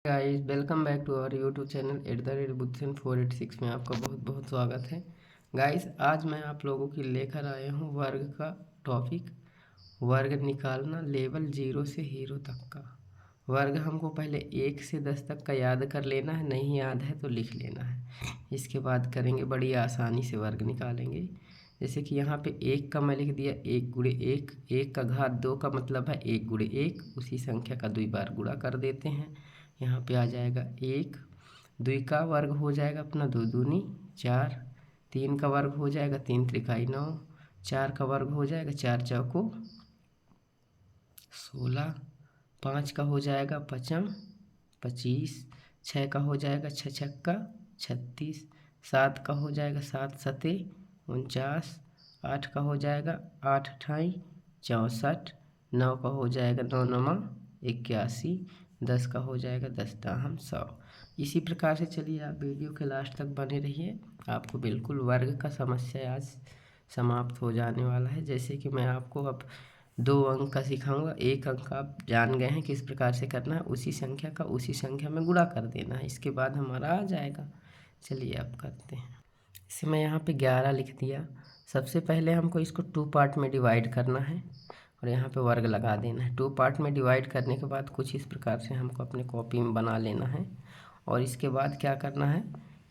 Guys, welcome back to our YouTube channel @buddhism486 में आपका बहुत बहुत स्वागत है। गाइस, आज मैं आप लोगों की लेकर आया हूँ वर्ग का टॉपिक। वर्ग निकालना लेवल 0 से हीरो तक का। वर्ग हमको पहले 1 से 10 तक का याद कर लेना है, नहीं याद है तो लिख लेना है। इसके बाद करेंगे, बड़ी आसानी से वर्ग निकालेंगे। जैसे कि यहाँ पे 1 का मैं लिख दिया 1 गुणे 1, 1 का घात 2 का मतलब है 1 गुणे 1, उसी संख्या का 2 बार गुणा कर देते हैं। यहाँ पे आ जाएगा 1, 2 का वर्ग हो जाएगा अपना 2 दूनी 4, 3 का वर्ग हो जाएगा 3 त्रिकाई 9, 4 का वर्ग हो जाएगा 4 चौको 16, 5 का हो जाएगा पचम 25, 6 का हो जाएगा 6 छक्का 36, 7 का हो जाएगा 7 सते 49, 8 का हो जाएगा 8 अठाई 64, 9 का हो जाएगा 9 नमा 81, 10 का हो जाएगा 10 दाहम 100। इसी प्रकार से चलिए आप वीडियो के लास्ट तक बने रहिए, आपको बिल्कुल वर्ग का समस्या आज समाप्त हो जाने वाला है। जैसे कि मैं आपको अब 2 अंक का सिखाऊंगा, 1 अंक आप जान गए हैं किस प्रकार से करना है, उसी संख्या का उसी संख्या में गुणा कर देना है, इसके बाद हमारा आ जाएगा। चलिए अब करते हैं। इसे मैं यहाँ पे 11 लिख दिया। सबसे पहले हमको इसको 2 पार्ट में डिवाइड करना है और यहाँ पे वर्ग लगा देना है। 2 पार्ट में डिवाइड करने के बाद कुछ इस प्रकार से हमको अपने कॉपी में बना लेना है और इसके बाद क्या करना है,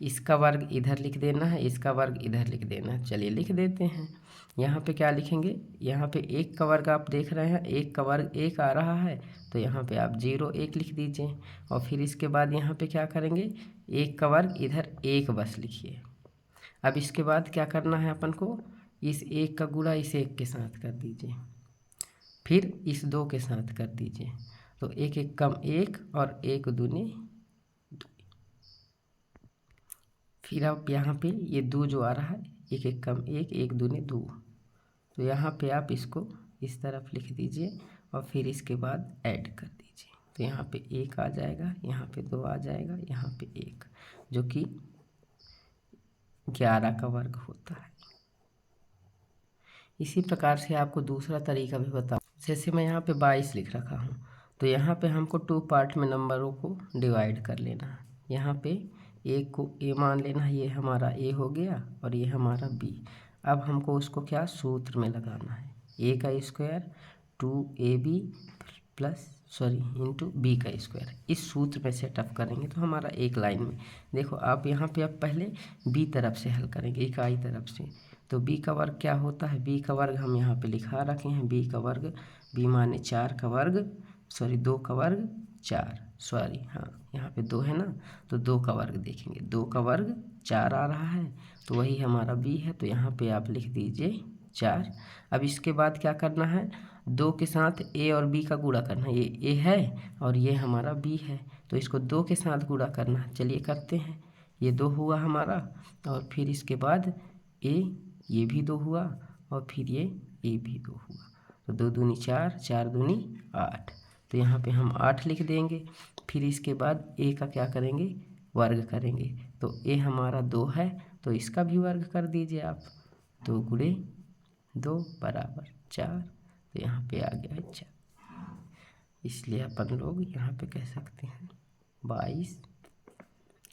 इसका वर्ग इधर लिख देना है, इसका वर्ग इधर लिख देना है। चलिए लिख देते हैं। यहाँ पे क्या लिखेंगे, यहाँ पे 1 का वर्ग आप देख रहे हैं, 1 का वर्ग 1 आ रहा है, तो यहाँ पे आप 0 1 लिख दीजिए और फिर इसके बाद यहाँ पे क्या करेंगे, 1 का वर्ग इधर 1 बस लिखिए। अब इसके बाद क्या करना है अपन को, इस 1 का गुणा इस 1 के साथ कर दीजिए, फिर इस 2 के साथ कर दीजिए, तो 1 1 कम 1 और 1 दूनी 2। फिर आप यहाँ पे ये 2 जो आ रहा है, 1 1 कम 1, 1 दूनी 2, तो यहाँ पे आप इसको इस तरफ लिख दीजिए और फिर इसके बाद ऐड कर दीजिए, तो यहाँ पे 1 आ जाएगा, यहाँ पे 2 आ जाएगा, यहाँ पे 1, जो कि 11 का वर्ग होता है। इसी प्रकार से आपको दूसरा तरीका भी बताऊँ। जैसे मैं यहाँ पे 22 लिख रखा हूँ, तो यहाँ पे हमको 2 पार्ट में नंबरों को डिवाइड कर लेना है। यहाँ पे एक को ए मान लेना है, ये हमारा ए हो गया और ये हमारा बी। अब हमको उसको क्या सूत्र में लगाना है, ए का square 2ab plus into b का स्क्वायर। इस सूत्र में सेटअप करेंगे तो हमारा एक लाइन में, देखो आप यहाँ पे अब पहले बी तरफ से हल करेंगे, इकाई तरफ से। तो बी का वर्ग क्या होता है, बी का वर्ग हम यहाँ पे लिखा रखे हैं, बी का वर्ग, बी माने 4 का वर्ग 2 का वर्ग 4, हाँ यहाँ पे 2 है ना, तो 2 का वर्ग देखेंगे, 2 का वर्ग 4 आ रहा है, तो वही हमारा बी है, तो यहाँ पे आप लिख दीजिए 4। अब इसके बाद क्या करना है, 2 के साथ ए और बी का गुणा करना है, ये ए है और ये हमारा बी है, तो इसको 2 के साथ गुणा करना है। चलिए करते हैं, ये 2 हुआ हमारा और फिर इसके बाद ये भी 2 हुआ और फिर ये भी 2 हुआ, तो 2 दूनी 4, 4 दूनी 8, तो यहाँ पे हम 8 लिख देंगे। फिर इसके बाद ए का क्या करेंगे, वर्ग करेंगे, तो ए हमारा 2 है, तो इसका भी वर्ग कर दीजिए आप, 2 गुणे 2 बराबर 4, तो यहाँ पे आ गया 4। इसलिए अपन लोग यहाँ पे कह सकते हैं 22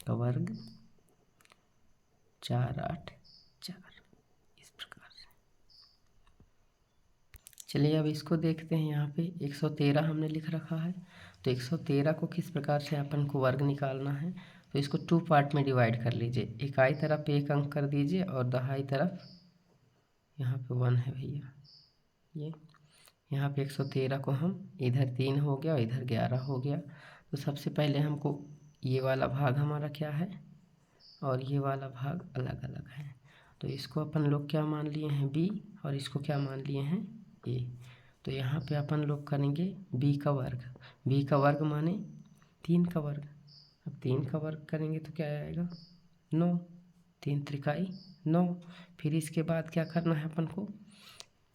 का वर्ग 4 8 4, इस प्रकार से। चलिए अब इसको देखते हैं। यहाँ पे 113 हमने लिख रखा है, तो 113 को किस प्रकार से अपन को वर्ग निकालना है, तो इसको 2 पार्ट में डिवाइड कर लीजिए। इकाई तरफ 1 अंक कर दीजिए और दहाई तरफ यहाँ पे 1 है भैया, ये यहाँ पे 113 को हम इधर 3 हो गया और इधर 11 हो गया। तो सबसे पहले हमको ये वाला भाग हमारा क्या है और ये वाला भाग अलग अलग है, तो इसको अपन लोग क्या मान लिए हैं बी और इसको क्या मान लिए हैं ए। तो यहाँ पे अपन लोग करेंगे बी का वर्ग, बी का वर्ग माने 3 का वर्ग। अब 3 का वर्ग करेंगे तो क्या आएगा 9, 3 त्रिकाई 9। फिर इसके बाद क्या करना है अपन को,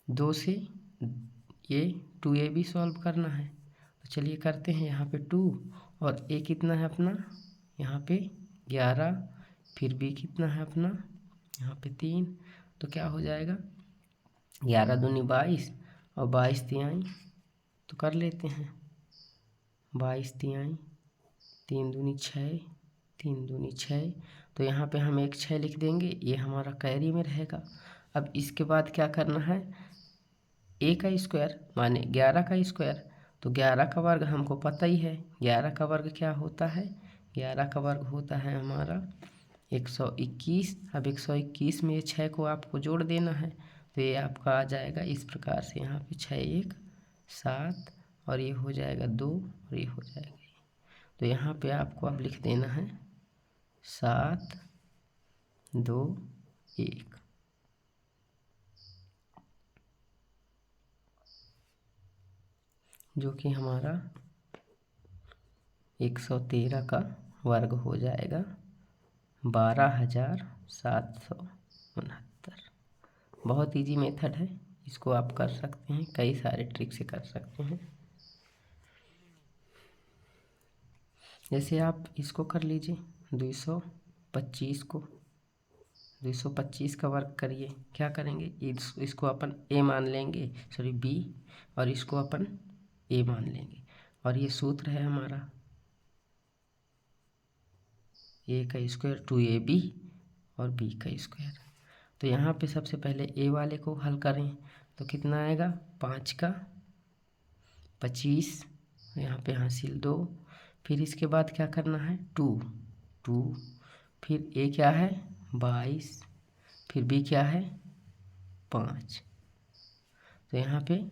2 से ये 2ab सॉल्व करना है, तो चलिए करते हैं। यहाँ पे 2 और a कितना है अपना, यहाँ पे 11, फिर b कितना है अपना, यहाँ पे 3, तो क्या हो जाएगा 11 दूनी 22 और 22 तिहाई, तो कर लेते हैं 22 तिहाई 3 दूनी 6, 3 दूनी 6। तो यहाँ पे हम एक 6 लिख देंगे, ये हमारा कैरी में रहेगा। अब इसके बाद क्या करना है, a का स्क्वायर माने 11 का स्क्वायर। तो 11 का वर्ग हमको पता ही है, 11 का वर्ग क्या होता है, 11 का वर्ग होता है हमारा 121। अब 121 में ये 6 को आपको जोड़ देना है, तो ये आपका आ जाएगा इस प्रकार से, यहाँ पे 6 1 7 और ये हो जाएगा 2 और ये हो जाएगा। तो यहाँ पे आपको अब लिख देना है 7 2 1। जो कि हमारा 113 का वर्ग हो जाएगा 12,769। बहुत इजी मेथड है, इसको आप कर सकते हैं, कई सारे ट्रिक से कर सकते हैं। जैसे आप इसको कर लीजिए 225 को, 225 का वर्ग करिए। क्या करेंगे, इसको अपन a मान लेंगे, सॉरी b, और इसको अपन a मान लेंगे। और ये सूत्र है हमारा a का स्क्वायर 2ab और b का स्क्वायर। तो यहाँ पे सबसे पहले a वाले को हल करें तो कितना आएगा, 5 का 25, यहाँ पे हासिल 2। फिर इसके बाद क्या करना है, 2 2, फिर a क्या है 22, फिर b क्या है 5। तो यहाँ पे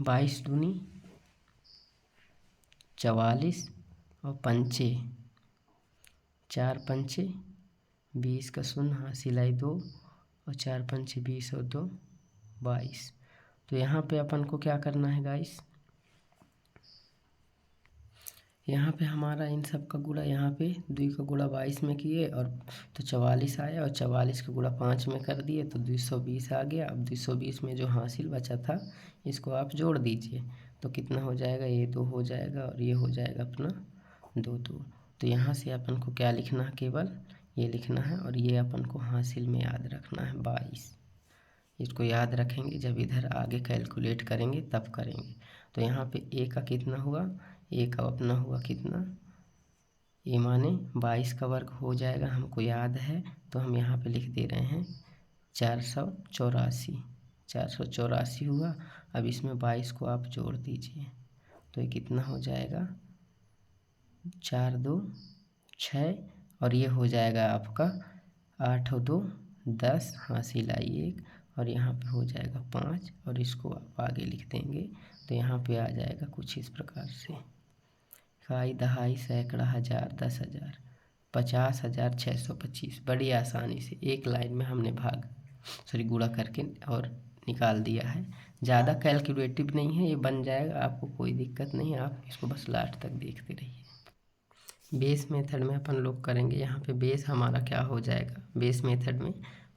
22 दूनी 44 और पंचे 4 पंचे 20 का शून्य, हासिल आई 2 और 4 पंचे 20 और 2 22। तो यहाँ पे अपन को क्या करना है गाइस, यहाँ पे हमारा इन सब का गुणा, यहाँ पे 2 का गुणा 22 में किए और तो 44 आया, और 44 का गुणा 5 में कर दिए तो 220 आ गया। अब 220 में जो हासिल बचा था इसको आप जोड़ दीजिए, तो कितना हो जाएगा, ये 2 हो जाएगा और ये हो जाएगा अपना 2 2। तो यहाँ से अपन को क्या लिखना है, केवल ये लिखना है, और ये अपन को हासिल में याद रखना है 22। इसको याद रखेंगे, जब इधर आगे कैलकुलेट करेंगे तब करेंगे। तो यहाँ पे a का कितना हुआ, a का अपना हुआ कितना, a माने 22 का वर्ग हो जाएगा, हमको याद है, तो हम यहाँ पे लिख दे रहे हैं 484। 484 हुआ। अब इसमें 22 को आप जोड़ दीजिए, तो ये कितना हो जाएगा, 4 2 6, और ये हो जाएगा आपका 8 और 2 10, हासिल आई 1, और यहाँ पे हो जाएगा 5, और इसको आप आगे लिख देंगे तो यहाँ पे आ जाएगा कुछ इस प्रकार से, इकाई दहाई सैकड़ा हज़ार 10,000 50,625। बड़ी आसानी से एक लाइन में हमने गुणा करके और निकाल दिया है। ज़्यादा कैलकुलेटिव नहीं है, ये बन जाएगा, आपको कोई दिक्कत नहीं है, आप इसको बस लास्ट तक देखते रहिए। बेस मेथड में अपन लोग करेंगे, यहाँ पे बेस हमारा क्या हो जाएगा, बेस मेथड में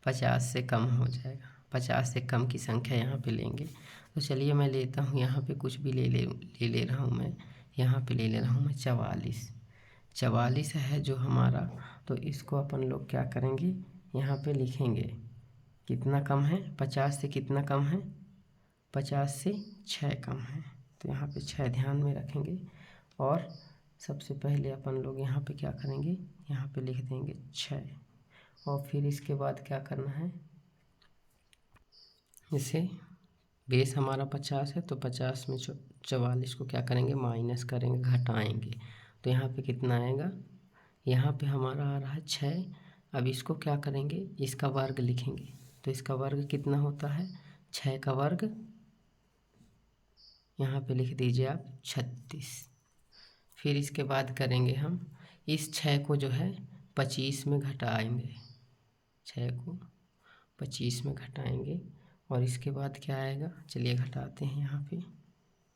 50 से कम हो जाएगा, 50 से कम की संख्या यहाँ पे लेंगे। तो चलिए मैं लेता हूँ, यहाँ पे कुछ भी ले रहा हूँ मैं, यहाँ पे ले रहा हूँ मैं 44 है जो हमारा। तो इसको अपन लोग क्या करेंगे, यहाँ पे लिखेंगे कितना कम है, 50 से कितना कम है, 50 से 6 कम है। तो यहाँ पे 6 ध्यान में रखेंगे, और सबसे पहले अपन लोग यहाँ पे क्या करेंगे, यहाँ पे लिख देंगे 6, और फिर इसके बाद क्या करना है, जैसे बेस हमारा 50 है तो 50 में 44 को क्या करेंगे, माइनस करेंगे, घटाएंगे। तो यहाँ पे कितना आएगा, यहाँ पे हमारा आ रहा है 6। अब इसको क्या करेंगे, इसका वर्ग लिखेंगे, तो इसका वर्ग कितना होता है, 6 का वर्ग, यहाँ पे लिख दीजिए आप 36। फिर इसके बाद करेंगे हम इस 6 को जो है 25 में घटाएंगे, 6 को 25 में घटाएंगे, और इसके बाद क्या आएगा, चलिए घटाते हैं। यहाँ पे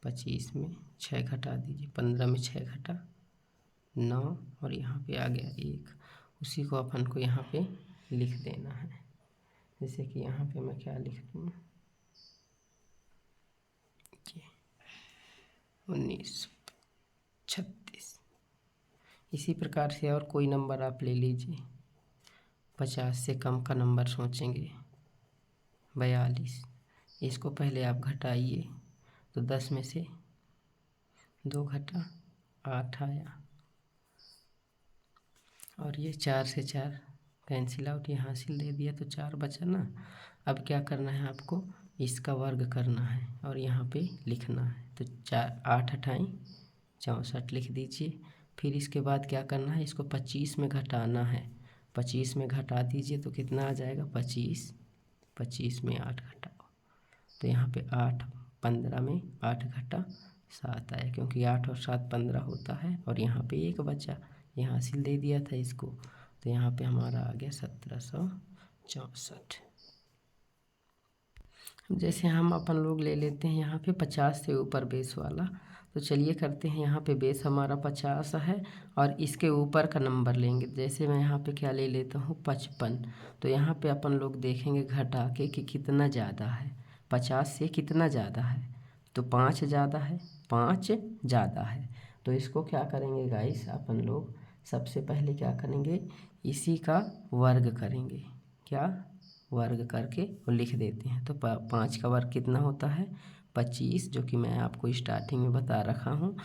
25 में 6 घटा दीजिए, 15 में 6 घटा 9, और यहाँ पे आ गया 1। उसी को अपन को यहाँ पे लिख देना है, जैसे कि यहाँ पे मैं क्या लिख दूँ, 1936। इसी प्रकार से और कोई नंबर आप ले लीजिए, 50 से कम का नंबर सोचेंगे, 42। इसको पहले आप घटाइए, तो 10 में से 2 घटा 8 आया, और ये 4 से 4 कैंसिल आउट, ये हासिल दे दिया तो 4 बचा ना। अब क्या करना है आपको, इसका वर्ग करना है और यहाँ पे लिखना है। तो 4 8 अठाई 64 लिख दीजिए। फिर इसके बाद क्या करना है, इसको 25 में घटाना है। 25 में घटा दीजिए तो कितना आ जाएगा 25। 25 में 8 घटाओ तो यहाँ पे 8 15 में 8 घटा 7 आया, क्योंकि 8 और 7 15 होता है। और यहाँ पे 1 बचा, ये हासिल दे दिया था इसको, तो यहाँ पे हमारा आ गया 1764। जैसे हम अपन लोग ले लेते हैं यहाँ पे 50 से ऊपर बेस वाला, तो चलिए करते हैं। यहाँ पे बेस हमारा 50 है और इसके ऊपर का नंबर लेंगे। जैसे मैं यहाँ पे क्या ले लेता हूँ 55, तो यहाँ पे अपन लोग देखेंगे घटा के कि कितना ज़्यादा है। 50 से कितना ज़्यादा है, तो 5 ज़्यादा है, 5 ज़्यादा है। तो इसको क्या करेंगे गाइस, अपन लोग सबसे पहले क्या करेंगे, इसी का वर्ग करेंगे। क्या वर्ग करके और लिख देते हैं। तो 5 का वर्ग कितना होता है 25, जो कि मैं आपको स्टार्टिंग में बता रखा हूँ।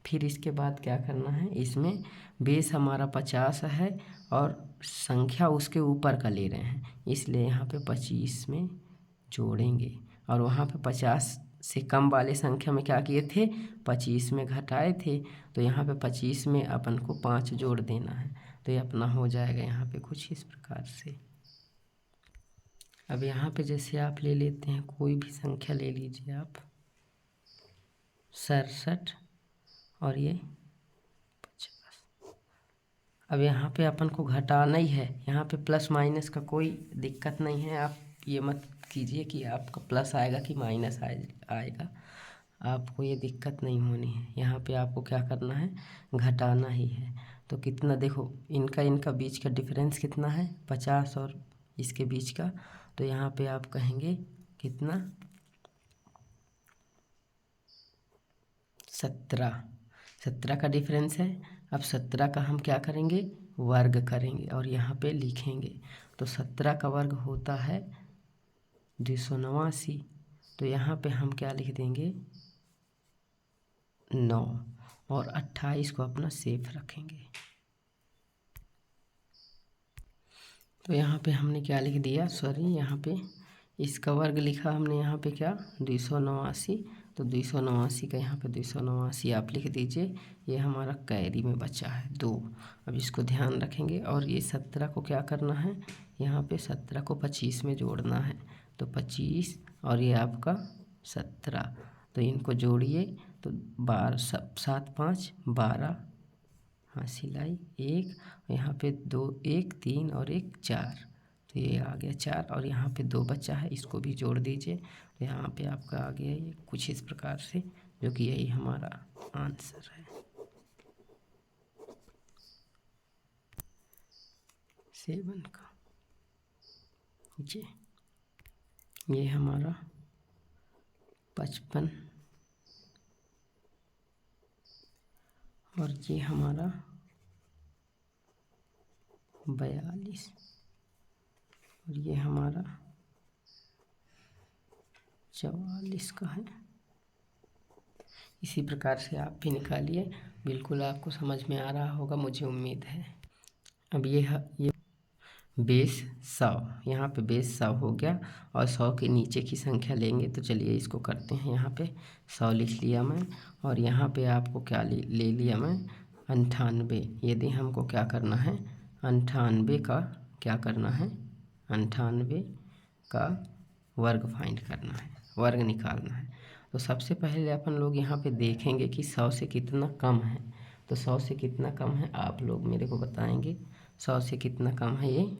फिर इसके बाद क्या करना है, इसमें बेस हमारा 50 है और संख्या उसके ऊपर का ले रहे हैं, इसलिए यहाँ पे 25 में जोड़ेंगे। और वहाँ पे 50 से कम वाले संख्या में क्या किए थे, 25 में घटाए थे, तो यहाँ पे 25 में अपन को 5 जोड़ देना है। तो ये अपना हो जाएगा यहाँ पे कुछ इस प्रकार से। अब यहाँ पे जैसे आप ले लेते हैं, कोई भी संख्या ले लीजिए आप, 67 और ये 50। अब यहाँ पे अपन को घटाना ही है, यहाँ पे प्लस माइनस का कोई दिक्कत नहीं है। आप ये मत कीजिए कि आपका प्लस आएगा कि माइनस आएगा, आपको ये दिक्कत नहीं होनी है। यहाँ पे आपको क्या करना है, घटाना ही है। तो कितना देखो, इनका बीच का डिफरेंस कितना है 50 और इसके बीच का, तो यहाँ पे आप कहेंगे कितना 17 का डिफरेंस है। अब 17 का हम क्या करेंगे, वर्ग करेंगे और यहाँ पे लिखेंगे। तो 17 का वर्ग होता है 289। तो यहाँ पे हम क्या लिख देंगे 9 और 28 को अपना सेफ रखेंगे। तो यहाँ पे हमने क्या लिख दिया, सॉरी यहाँ पे इसका वर्ग लिखा हमने यहाँ पे क्या 289। तो 289 का यहाँ पे 289 आप लिख दीजिए। ये हमारा कैरी में बचा है 2। अब इसको ध्यान रखेंगे। और ये 17 को क्या करना है, यहाँ पे 17 को 25 में जोड़ना है। तो 25 और ये आपका 17, तो इनको जोड़िए तो 12 7 5 12 हासिल आई 1, यहाँ पे 2 1 3 और 1 4, तो ये आ गया 4। और यहाँ पे 2 बचा है, इसको भी जोड़ दीजिए। तो यहाँ पे आपका आ गया ये कुछ इस प्रकार से, जो कि यही हमारा आंसर है। 7 का ये हमारा 55 और ये हमारा 42 और ये हमारा 44 का है। इसी प्रकार से आप भी निकालिए, बिल्कुल आपको समझ में आ रहा होगा, मुझे उम्मीद है। अब ये बेस 100, यहाँ पे बेस 100 हो गया और 100 के नीचे की संख्या लेंगे। तो चलिए इसको करते हैं। यहाँ पे 100 लिख लिया मैं और यहाँ पे आपको क्या ले लिया मैं 98। यदि हमको क्या करना है 98 का क्या करना है, 98 का वर्ग फाइंड करना है, वर्ग निकालना है। तो सबसे पहले अपन लोग यहाँ पे देखेंगे कि 100 से कितना कम है। तो 100 से कितना कम है आप लोग मेरे को बताएंगे, 100 से कितना कम है ये,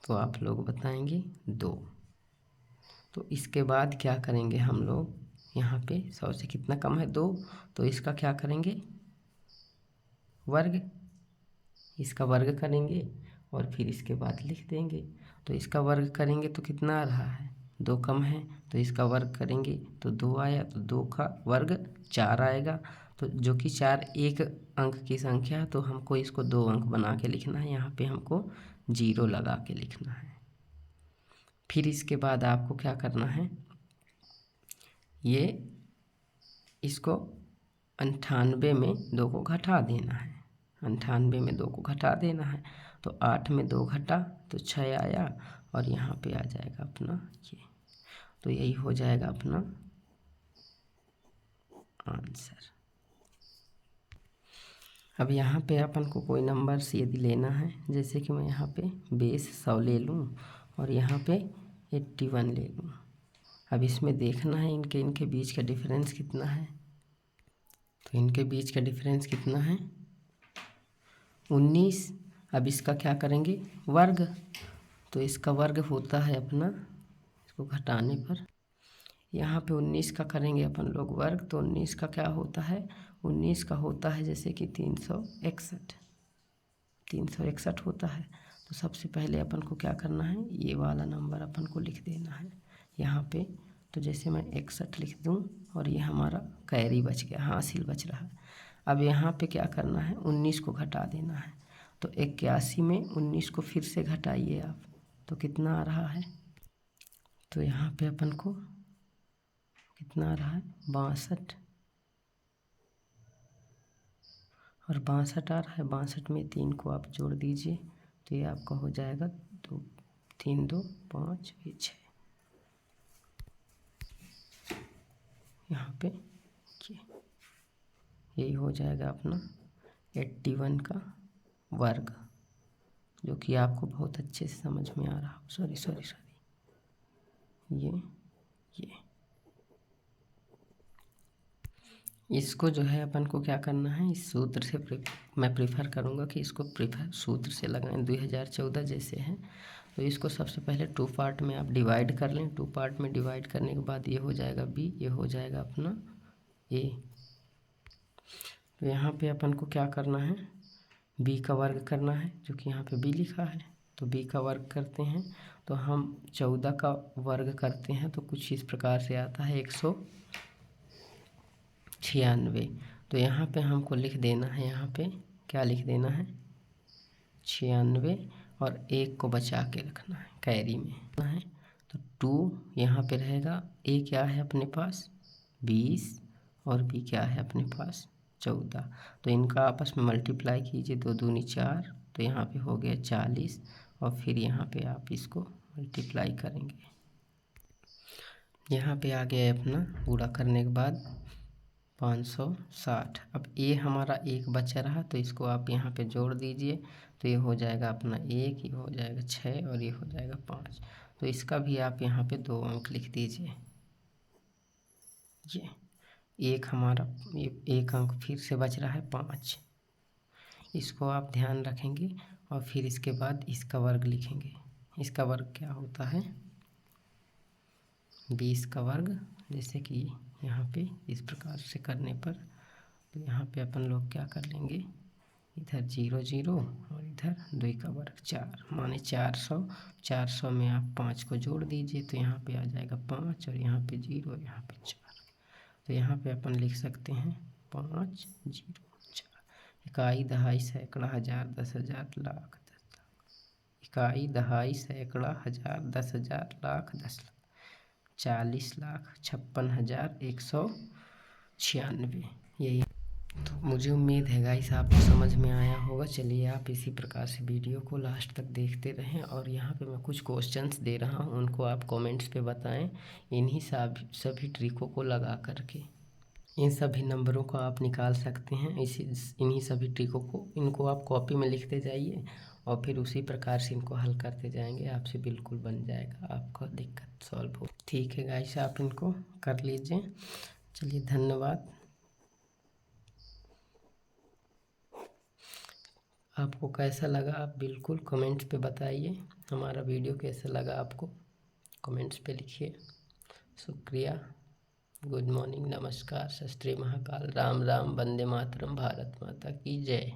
तो आप लोग बताएंगे 2। तो इसके बाद क्या करेंगे हम लोग, यहाँ पे 100 से कितना कम है 2, तो इसका क्या करेंगे वर्ग, इसका वर्ग करेंगे और फिर इसके बाद लिख देंगे। तो इसका वर्ग करेंगे तो कितना आ रहा है 2 कम है, तो इसका वर्ग करेंगे तो 2 आया, तो 2 का वर्ग 4 आएगा। तो जो कि 4 एक अंक की संख्या है, तो हमको इसको 2 अंक बना के लिखना है। यहाँ पे हमको 0 लगा के लिखना है। फिर इसके बाद आपको क्या करना है, ये इसको 98 में 2 को घटा देना है, 98 में 2 को घटा देना है। तो 8 में 2 घटा तो 6 आया और यहाँ पे आ जाएगा अपना ये। तो यही हो जाएगा अपना आंसर। अब यहाँ पे अपन को कोई नंबर से यदि लेना है, जैसे कि मैं यहाँ पे बेस 100 ले लूँ और यहाँ पे 81 ले लूँ। अब इसमें देखना है इनके बीच का डिफरेंस कितना है। तो इनके बीच का डिफरेंस कितना है 19। अब इसका क्या करेंगे वर्ग, तो इसका वर्ग होता है अपना, इसको घटाने पर यहाँ पे 19 का करेंगे अपन लोग वर्ग, तो 19 का क्या होता है, 19 का होता है जैसे कि 361 होता है। तो सबसे पहले अपन को क्या करना है, ये वाला नंबर अपन को लिख देना है यहाँ पे। तो जैसे मैं 61 लिख दूँ और ये हमारा कैरी बच गया, हासिल बच रहा है। अब यहाँ पे क्या करना है 19 को घटा देना है। तो 81 में 19 को फिर से घटाइए आप, तो कितना आ रहा है, तो यहाँ पे अपन को कितना आ रहा है 62 और 62 आ रहा है। 62 में 3 को आप जोड़ दीजिए तो ये आपका हो जाएगा 2 3 2 5 6। यहाँ पे यही हो जाएगा अपना 81 का वर्ग, जो कि आपको बहुत अच्छे से समझ में आ रहा हो। सॉरी ये इसको जो है अपन को क्या करना है, इस सूत्र से मैं प्रेफर करूँगा कि इसको सूत्र से लगाएं। 2014 जैसे हैं तो इसको सबसे पहले 2 पार्ट में आप डिवाइड कर लें। 2 पार्ट में डिवाइड करने के बाद ये हो जाएगा b, ये हो जाएगा अपना a। तो यहाँ पे अपन को क्या करना है, b का वर्ग करना है, जो कि यहाँ पे b लिखा है। तो b का वर्ग करते हैं तो हम 14 का वर्ग करते हैं तो कुछ इस प्रकार से आता है 196। तो यहाँ पे हमको लिख देना है, यहाँ पे क्या लिख देना है 96 और 1 को बचा के रखना है कैरी में है। तो 2 यहाँ पे रहेगा, a क्या है अपने पास 20 और b क्या है अपने पास 14। तो इनका आपस में मल्टीप्लाई कीजिए, 2 दूनी 4, तो यहाँ पे हो गया 40 और फिर यहाँ पे आप इसको मल्टीप्लाई करेंगे। यहाँ पे आ गया अपना पूरा करने के बाद 560। अब ये हमारा 1 बचा रहा तो इसको आप यहाँ पे जोड़ दीजिए तो ये हो जाएगा अपना 1, ये हो जाएगा 6 और ये हो जाएगा 5। तो इसका भी आप यहाँ पे 2 अंक लिख दीजिए। ये एक हमारा ये 1 अंक फिर से बच रहा है 5, इसको आप ध्यान रखेंगे और फिर इसके बाद इसका वर्ग लिखेंगे। इसका वर्ग क्या होता है 20 का वर्ग, जैसे कि यहाँ पे इस प्रकार से करने पर तो यहाँ पे अपन लोग क्या कर लेंगे, इधर 0 0 और इधर 2 का वर्ग 4 माने 400। 400 में आप 5 को जोड़ दीजिए तो यहाँ पे आ जाएगा 5 और यहाँ पे 0 और यहाँ पे 4। तो यहाँ पे अपन लिख सकते हैं 5 0 4। इकाई दहाई सैकड़ा हजार 10,000 लाख 10 लाख। इकाई दहाई सैकड़ा हजार 10,000 लाख 10 लाख 40,56,196। यही तो मुझे उम्मीद है गाइस आपको समझ में आया होगा। चलिए आप इसी प्रकार से वीडियो को लास्ट तक देखते रहें और यहाँ पे मैं कुछ क्वेश्चंस दे रहा हूँ, उनको आप कमेंट्स पे बताएं। इन्हीं सभी ट्रिकों को लगा करके इन सभी नंबरों को आप निकाल सकते हैं। इन्हीं सभी ट्रिकों को इनको आप कॉपी में लिखते जाइए और फिर उसी प्रकार से इनको हल करते जाएंगे, आपसे बिल्कुल बन जाएगा, आपका दिक्कत सॉल्व हो। ठीक है गाइस, आप इनको कर लीजिए। चलिए धन्यवाद। आपको कैसा लगा आप बिल्कुल कमेंट्स पे बताइए, हमारा वीडियो कैसा लगा आपको कमेंट्स पे लिखिए। शुक्रिया। गुड मॉर्निंग, नमस्कार, सत श्री महाकाल, राम राम, वंदे मातरम, भारत माता की जय।